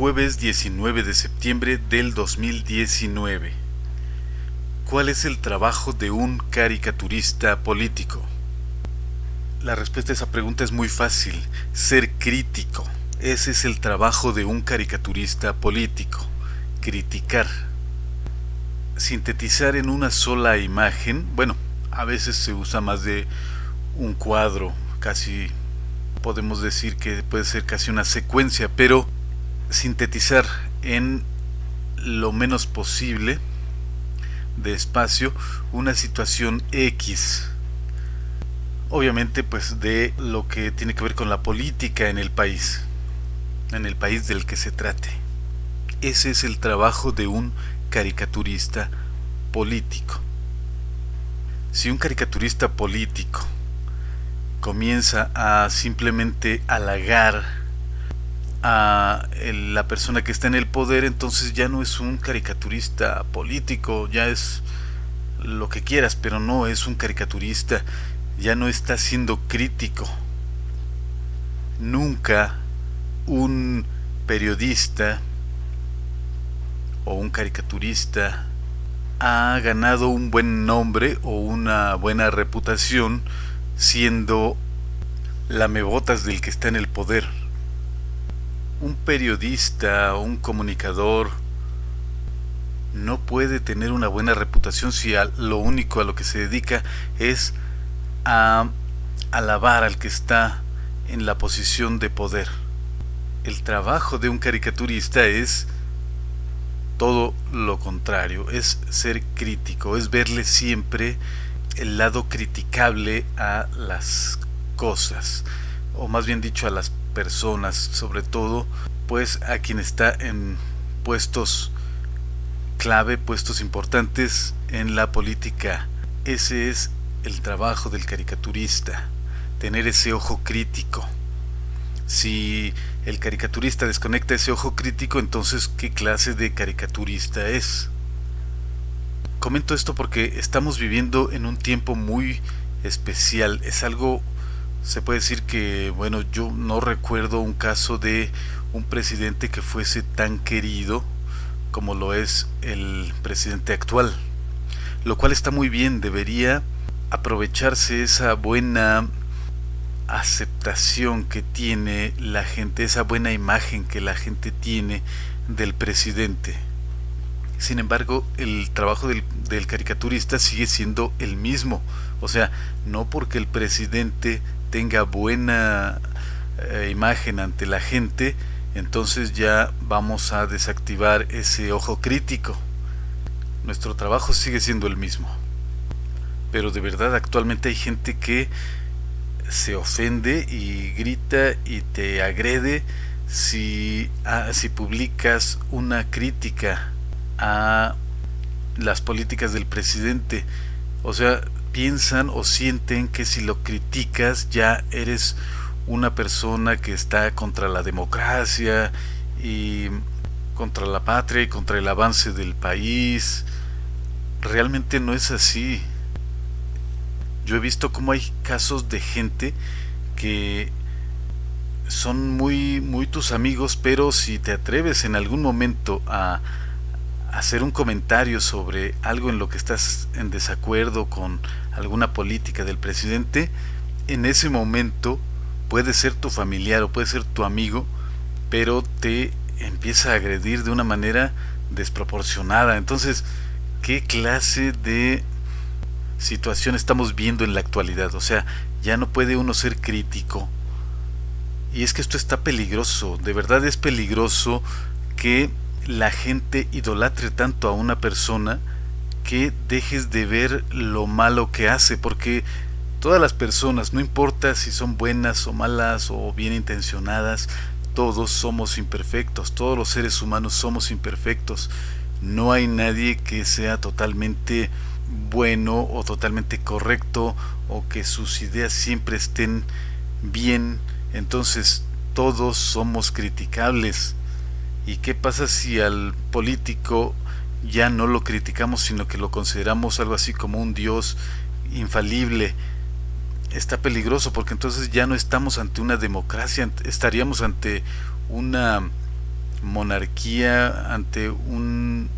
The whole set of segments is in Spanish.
jueves 19 de septiembre del 2019. ¿Cuál es el trabajo de un caricaturista político? La respuesta a esa pregunta es muy fácil: ser crítico. Ese es el trabajo de un caricaturista político: criticar. Sintetizar en una sola imagen, bueno, a veces se usa más de un cuadro, casi podemos decir que puede ser casi una secuencia, pero sintetizar en lo menos posible de espacio una situación X, obviamente pues de lo que tiene que ver con la política en el país del que se trate. Ese es el trabajo de un caricaturista político. Si un caricaturista político comienza a simplemente halagar a la persona que está en el poder, entonces ya no es un caricaturista político, ya es lo que quieras, pero no es un caricaturista, ya no está siendo crítico. Nunca un periodista o un caricaturista ha ganado un buen nombre o una buena reputación siendo lamebotas del que está en el poder. Un periodista o un comunicador no puede tener una buena reputación si lo único a lo que se dedica es a alabar al que está en la posición de poder. El trabajo de un caricaturista es todo lo contrario, es ser crítico, es verle siempre el lado criticable a las cosas, o más bien dicho a las personas, sobre todo pues a quien está en puestos clave, puestos importantes en la política. Ese es el trabajo del caricaturista, tener ese ojo crítico. Si el caricaturista desconecta ese ojo crítico, entonces ¿qué clase de caricaturista es? Comento esto porque estamos viviendo en un tiempo muy especial. Es algo, se puede decir que, bueno, yo no recuerdo un caso de un presidente que fuese tan querido como lo es el presidente actual, lo cual está muy bien. Debería aprovecharse esa buena aceptación que tiene la gente, esa buena imagen que la gente tiene del presidente. Sin embargo, el trabajo del caricaturista sigue siendo el mismo. O sea, no porque el presidente tenga buena imagen ante la gente, entonces ya vamos a desactivar ese ojo crítico. Nuestro trabajo sigue siendo el mismo. Pero de verdad, actualmente hay gente que se ofende y grita y te agrede si publicas una crítica a las políticas del presidente. O sea, piensan o sienten que si lo criticas ya eres una persona que está contra la democracia y contra la patria y contra el avance del país. Realmente no es así. Yo he visto cómo hay casos de gente que son muy tus amigos, pero si te atreves en algún momento a hacer un comentario sobre algo en lo que estás en desacuerdo con alguna política del presidente, en ese momento puede ser tu familiar o puede ser tu amigo, pero te empieza a agredir de una manera desproporcionada. Entonces, ¿qué clase de situación estamos viendo en la actualidad? O sea, ya no puede uno ser crítico. Y es que esto está peligroso, de verdad es peligroso que la gente idolatre tanto a una persona que dejes de ver lo malo que hace, porque todas las personas, no importa si son buenas o malas o bien intencionadas, todos somos imperfectos, todos los seres humanos somos imperfectos. No hay nadie que sea totalmente bueno o totalmente correcto o que sus ideas siempre estén bien. Entonces todos somos criticables. ¿Y qué pasa si al político ya no lo criticamos, sino que lo consideramos algo así como un dios infalible? Está peligroso, porque entonces ya no estamos ante una democracia, estaríamos ante una monarquía, ante un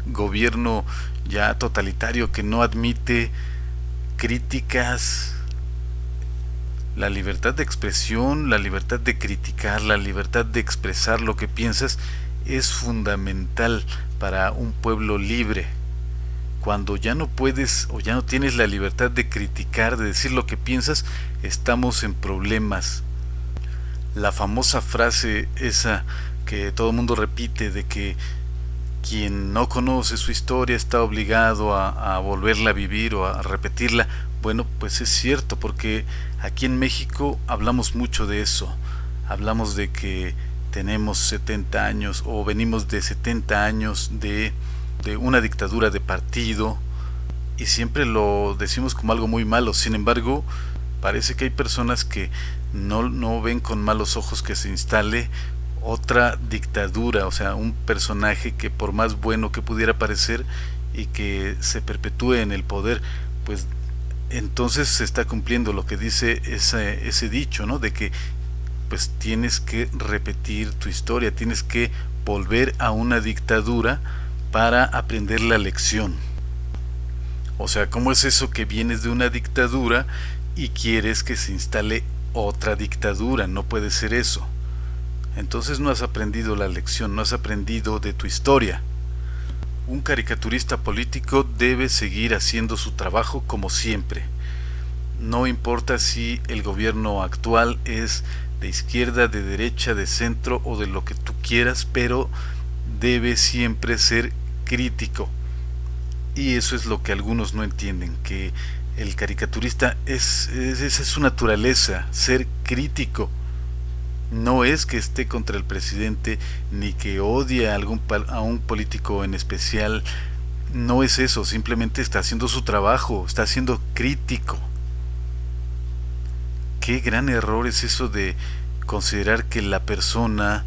gobierno ya totalitario que no admite críticas. La libertad de expresión, la libertad de criticar, la libertad de expresar lo que piensas es fundamental para un pueblo libre. Cuando ya no puedes o ya no tienes la libertad de criticar, de decir lo que piensas, estamos en problemas. La famosa frase esa que todo el mundo repite de que quien no conoce su historia está obligado a volverla a vivir o a repetirla. Bueno, pues es cierto, porque aquí en México hablamos mucho de eso. Hablamos de que tenemos 70 años o venimos de 70 años de una dictadura de partido y siempre lo decimos como algo muy malo. Sin embargo, parece que hay personas que no ven con malos ojos que se instale otra dictadura, o sea, un personaje que por más bueno que pudiera parecer y que se perpetúe en el poder, pues entonces se está cumpliendo lo que dice ese dicho, ¿no? De que pues tienes que repetir tu historia, tienes que volver a una dictadura para aprender la lección. O sea, ¿cómo es eso que vienes de una dictadura y quieres que se instale otra dictadura? No puede ser eso. Entonces no has aprendido la lección, no has aprendido de tu historia. Un caricaturista político debe seguir haciendo su trabajo como siempre. No importa si el gobierno actual es de izquierda, de derecha, de centro o de lo que tú quieras, pero debe siempre ser crítico. Y eso es lo que algunos no entienden, que el caricaturista esa es su naturaleza, ser crítico. No es que esté contra el presidente ni que odie a un político en especial. No es eso, simplemente está haciendo su trabajo, está siendo crítico. Qué gran error es eso de considerar que la persona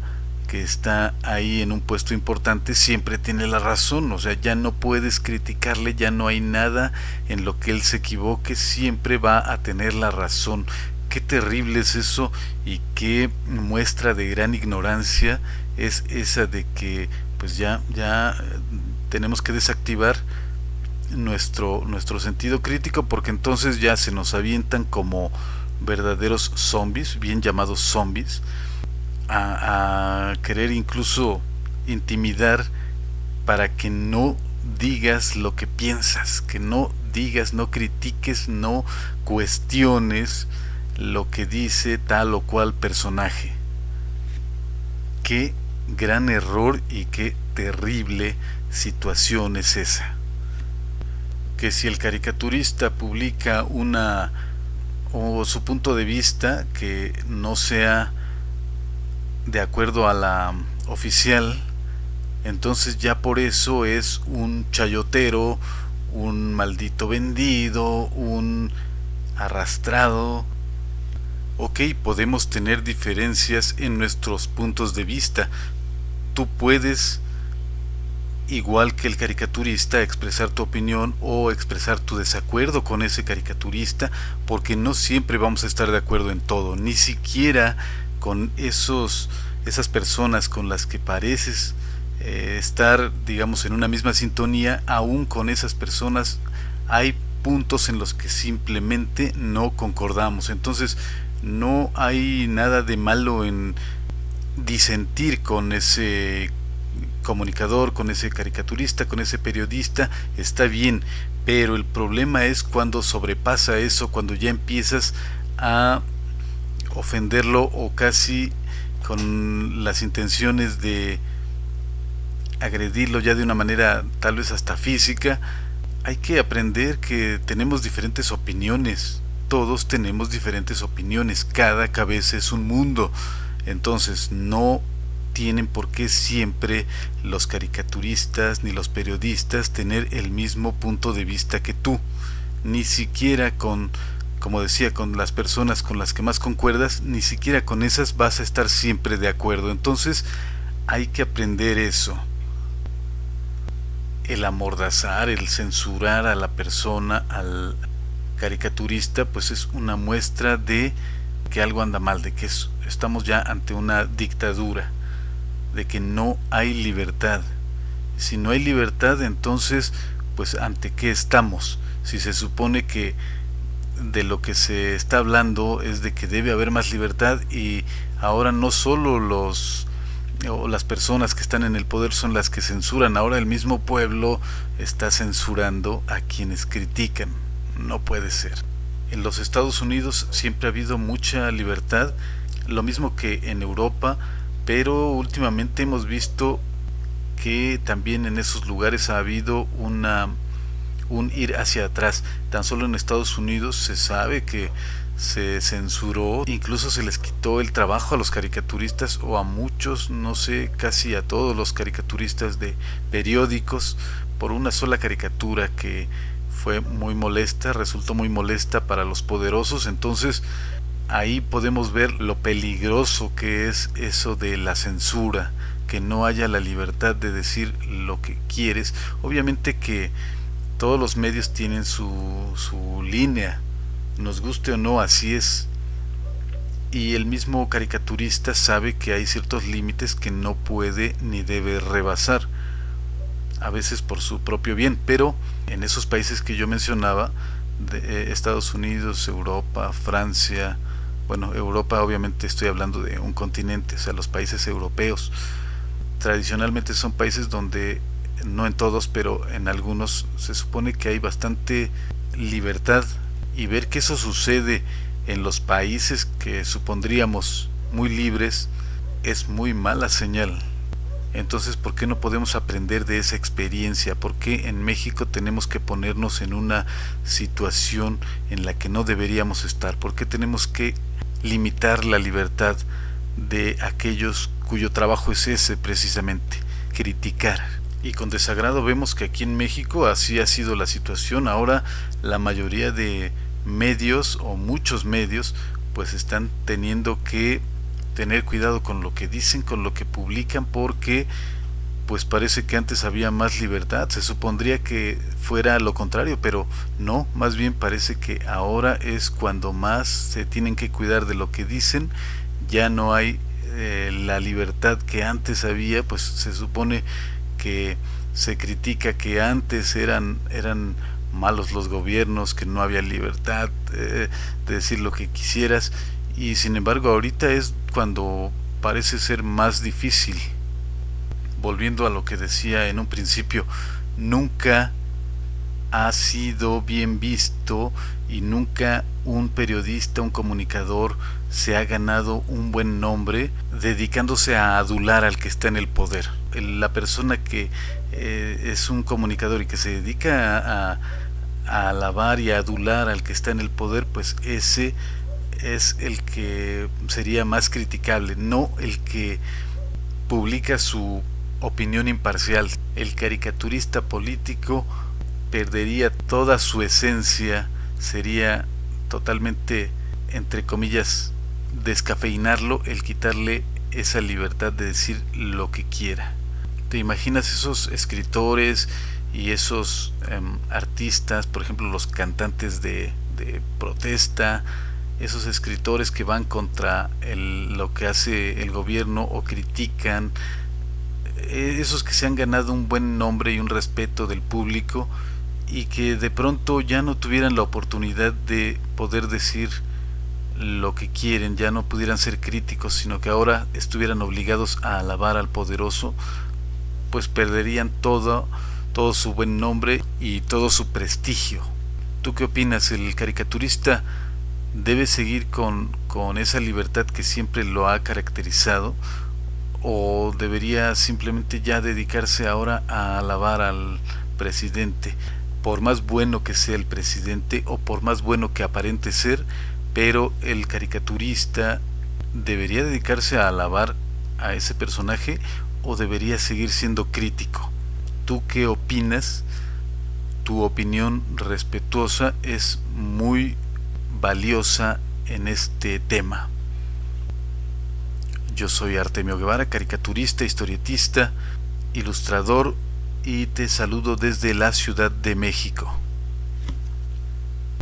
que está ahí en un puesto importante siempre tiene la razón. O sea, ya no puedes criticarle, ya no hay nada en lo que él se equivoque, siempre va a tener la razón. Qué terrible es eso y qué muestra de gran ignorancia es esa de que pues ya tenemos que desactivar nuestro sentido crítico, porque entonces ya se nos avientan como verdaderos zombies, bien llamados zombies, a querer incluso intimidar para que no digas lo que piensas, que no digas, no critiques, no cuestiones lo que dice tal o cual personaje. Qué gran error y qué terrible situación es esa. Que si el caricaturista publica su punto de vista que no sea de acuerdo a la oficial, entonces ya por eso es un chayotero, un maldito vendido, un arrastrado. Ok, podemos tener diferencias en nuestros puntos de vista. Tú puedes, igual que el caricaturista, expresar tu opinión o expresar tu desacuerdo con ese caricaturista, porque no siempre vamos a estar de acuerdo en todo, ni siquiera con esas personas con las que pareces estar, digamos, en una misma sintonía. Aún con esas personas hay puntos en los que simplemente no concordamos. Entonces no hay nada de malo en disentir con ese comunicador, con ese caricaturista, con ese periodista, está bien, pero el problema es cuando sobrepasa eso, cuando ya empiezas a ofenderlo o casi con las intenciones de agredirlo ya de una manera tal vez hasta física. Hay que aprender que tenemos diferentes opiniones, todos tenemos diferentes opiniones, cada cabeza es un mundo. Entonces no tienen por qué siempre los caricaturistas ni los periodistas tener el mismo punto de vista que tú, ni siquiera como decía, con las personas con las que más concuerdas, ni siquiera con esas vas a estar siempre de acuerdo. Entonces hay que aprender eso. El amordazar, el censurar a la persona, al caricaturista, pues es una muestra de que algo anda mal, de que estamos ya ante una dictadura. de que no hay libertad. Si no hay libertad, entonces, pues ¿ante qué estamos? Si se supone que de lo que se está hablando es de que debe haber más libertad, y ahora no solo las personas que están en el poder son las que censuran, ahora el mismo pueblo está censurando a quienes critican. No puede ser. En los Estados Unidos siempre ha habido mucha libertad, lo mismo que en Europa, pero últimamente hemos visto que también en esos lugares ha habido un ir hacia atrás. Tan solo en Estados Unidos se sabe que se censuró, incluso se les quitó el trabajo a los caricaturistas, o a muchos, no sé, casi a todos los caricaturistas de periódicos, por una sola caricatura que fue muy molesta, resultó muy molesta para los poderosos. Entonces ahí podemos ver lo peligroso que es eso de la censura, que no haya la libertad de decir lo que quieres. Obviamente que todos los medios tienen su línea, nos guste o no, así es. Y el mismo caricaturista sabe que hay ciertos límites que no puede ni debe rebasar, a veces por su propio bien, pero en esos países que yo mencionaba, de Estados Unidos, Europa, Francia, bueno, Europa obviamente estoy hablando de un continente, o sea, los países europeos, tradicionalmente son países donde, no en todos, pero en algunos, se supone que hay bastante libertad, y ver que eso sucede en los países que supondríamos muy libres es muy mala señal. Entonces, ¿por qué no podemos aprender de esa experiencia? ¿Por qué en México tenemos que ponernos en una situación en la que no deberíamos estar? ¿Por qué tenemos que limitar la libertad de aquellos cuyo trabajo es ese precisamente, criticar? Y con desagrado vemos que aquí en México así ha sido la situación. Ahora la mayoría de medios, o muchos medios, pues están teniendo que tener cuidado con lo que dicen, con lo que publican, porque pues parece que antes había más libertad. Se supondría que fuera lo contrario, pero no, más bien parece que ahora es cuando más se tienen que cuidar de lo que dicen. Ya no hay la libertad que antes había. Pues se supone que se critica que antes eran malos los gobiernos, que no había libertad de decir lo que quisieras, y sin embargo ahorita es cuando parece ser más difícil. Volviendo a lo que decía en un principio, nunca ha sido bien visto, y nunca un periodista, un comunicador se ha ganado un buen nombre dedicándose a adular al que está en el poder. La persona que es un comunicador y que se dedica a alabar y a adular al que está en el poder, pues ese es el que sería más criticable, no el que publica su opinión imparcial. El caricaturista político perdería toda su esencia, sería totalmente, entre comillas, descafeinarlo, el quitarle esa libertad de decir lo que quiera. ¿Te imaginas esos escritores y esos artistas, por ejemplo los cantantes de protesta, esos escritores que van contra lo que hace el gobierno o critican, esos que se han ganado un buen nombre y un respeto del público, y que de pronto ya no tuvieran la oportunidad de poder decir lo que quieren, ya no pudieran ser críticos, sino que ahora estuvieran obligados a alabar al poderoso? Pues perderían todo su buen nombre y todo su prestigio. ¿Tú qué opinas? ¿El caricaturista debe seguir con esa libertad que siempre lo ha caracterizado, o debería simplemente ya dedicarse ahora a alabar al presidente? Por más bueno que sea el presidente, o por más bueno que aparente ser, pero el caricaturista debería dedicarse a alabar a ese personaje, o debería seguir siendo crítico. ¿Tú qué opinas? Tu opinión respetuosa es muy valiosa en este tema. Yo soy Artemio Guevara, caricaturista, historietista, ilustrador, y te saludo desde la Ciudad de México.